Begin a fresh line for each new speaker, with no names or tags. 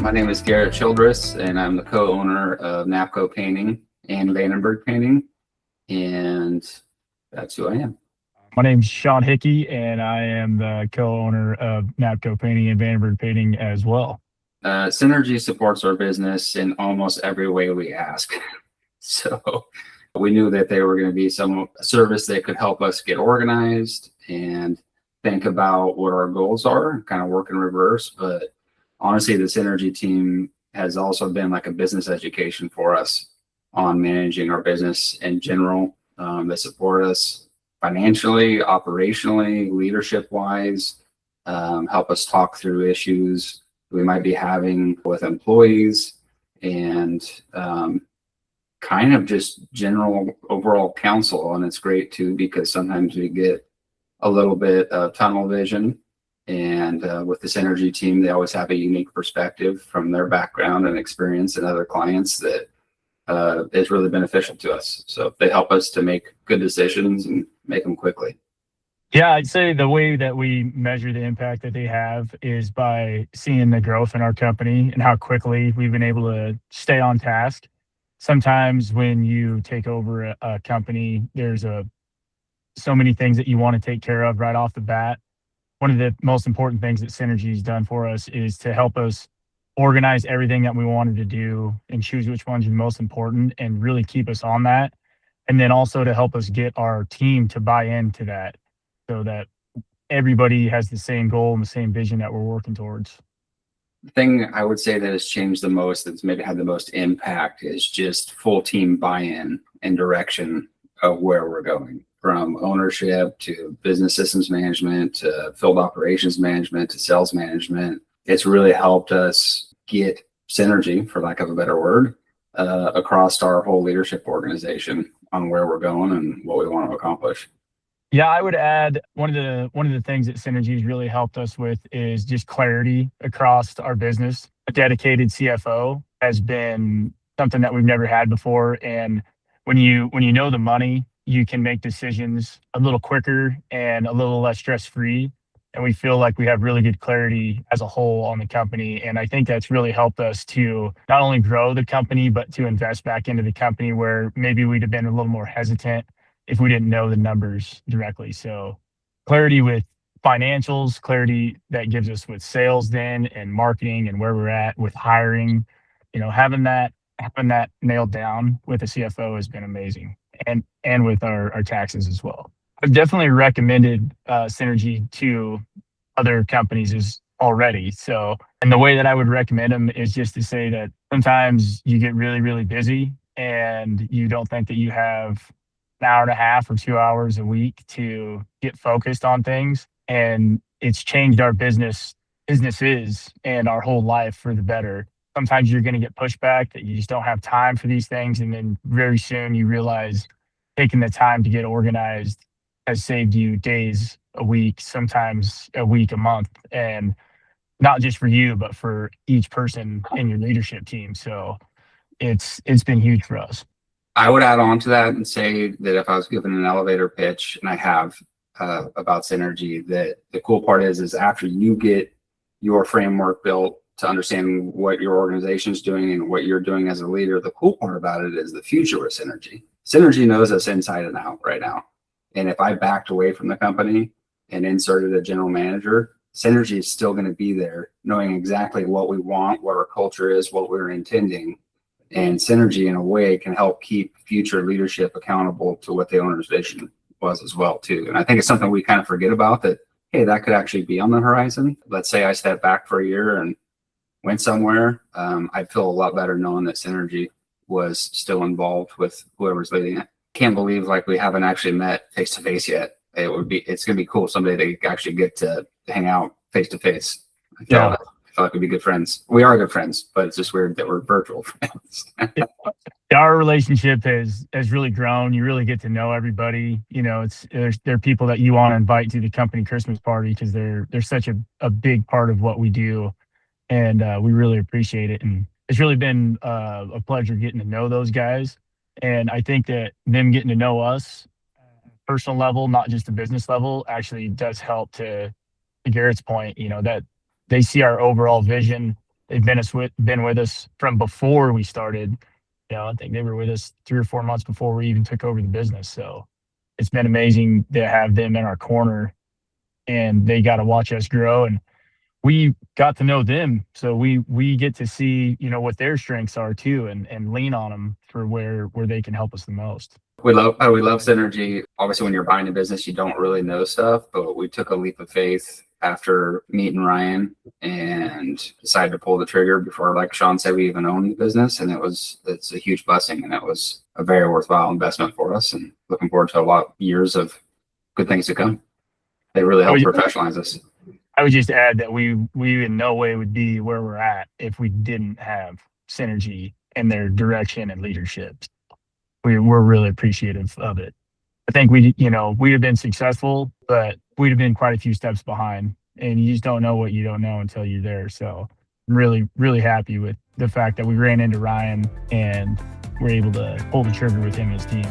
My name is Garrett Childress, and I'm the co-owner of NAPCO Painting and Vandenberg Painting, and that's who I am.
My name's Sean Hickey, and I am the co-owner of NAPCO Painting and Vandenberg Painting as well.
Synergy supports our business in almost every way we ask. So we knew that they were going to be some service that could help us get organized and think about what our goals are, kind of work in reverse. But honestly, the Synergy team has also been like a business education for us on managing our business in general. They support us financially, operationally, leadership wise, help us talk through issues we might be having with employees, and kind of just general overall counsel. And it's great too, because sometimes we get a little bit of tunnel vision, and with the Synergy team, they always have a unique perspective from their background and experience and other clients that is really beneficial to us. So they help us to make good decisions and make them quickly.
Yeah, I'd say the way that we measure the impact that they have is by seeing the growth in our company and how quickly we've been able to stay on task. Sometimes when you take over a company, there's so many things that you want to take care of right off the bat. One of the most important things that Synergy's done for us is to help us organize everything that we wanted to do and choose which ones are most important and really keep us on that. And then also to help us get our team to buy into that, so that everybody has the same goal and the same vision that we're working towards.
The thing I would say that has changed the most, that's maybe had the most impact, is just full team buy-in and direction of where we're going, from ownership to business systems management to field operations management to sales management. It's really helped us get Synergy, for lack of a better word, across our whole leadership organization on where we're going and what we want to accomplish.
Yeah, I would add one of the things that Synergy's really helped us with is just clarity across our business. A dedicated CFO has been something that we've never had before, and when you know the money, you can make decisions a little quicker and a little less stress-free. And we feel like we have really good clarity as a whole on the company. And I think that's really helped us to not only grow the company, but to invest back into the company where maybe we'd have been a little more hesitant if we didn't know the numbers directly. So clarity with financials, clarity that gives us with sales then, and marketing, and where we're at with hiring, having that nailed down with a CFO has been amazing. And with our taxes as well. I've definitely recommended Synergy to other companies already. So, and the way that I would recommend them is just to say that sometimes you get really, really busy and you don't think that you have an hour and a half or 2 hours a week to get focused on things. And it's changed our businesses and our whole life for the better. Sometimes you're going to get pushback that you just don't have time for these things. And then very soon you realize taking the time to get organized has saved you days, a week, sometimes a week, a month, and not just for you, but for each person in your leadership team. So it's been huge for us.
I would add on to that and say that if I was given an elevator pitch, and I have about Synergy, that the cool part is after you get your framework built to understand what your organization is doing and what you're doing as a leader, the cool part about it is the future with Synergy. Synergy knows us inside and out right now. And if I backed away from the company and inserted a general manager, Synergy is still going to be there, knowing exactly what we want, what our culture is, what we're intending. And Synergy, in a way, can help keep future leadership accountable to what the owner's vision was as well, too. And I think it's something we kind of forget about, that, hey, that could actually be on the horizon. Let's say I step back for a year and went somewhere. I'd feel a lot better knowing that Synergy was still involved with whoever's leading it. Can't believe we haven't actually met face to face yet. It's gonna be cool someday to actually get to hang out face to face. I feel like we'd be good friends. We are good friends, but it's just weird that we're virtual friends.
Our relationship has really grown. You really get to know everybody. There are people that you want to invite to the company Christmas party because they're such a big part of what we do, and we really appreciate it. And it's really been a pleasure getting to know those guys. And I think that them getting to know us personal level, not just the business level, actually does help to Garrett's point, that they see our overall vision They've been with us from before we started. I think they were with us 3 or 4 months before we even took over the business. So it's been amazing to have them in our corner, and they got to watch us grow, and we got to know them. So we get to see, what their strengths are too, and lean on them for where they can help us the most.
We love synergy. Obviously, when you're buying a business, you don't really know stuff, but we took a leap of faith after meeting Ryan and decided to pull the trigger before, like Sean said, we even owned the business. And it's a huge blessing, and it was a very worthwhile investment for us, and looking forward to a lot of years of good things to come. They really helped professionalize us.
I would just add that we in no way would be where we're at if we didn't have synergy and their direction and leadership. We're really appreciative of it. I think we'd have been successful, but we'd have been quite a few steps behind, and you just don't know what you don't know until you're there. So I'm really, really happy with the fact that we ran into Ryan and we're able to pull the trigger with him and his team.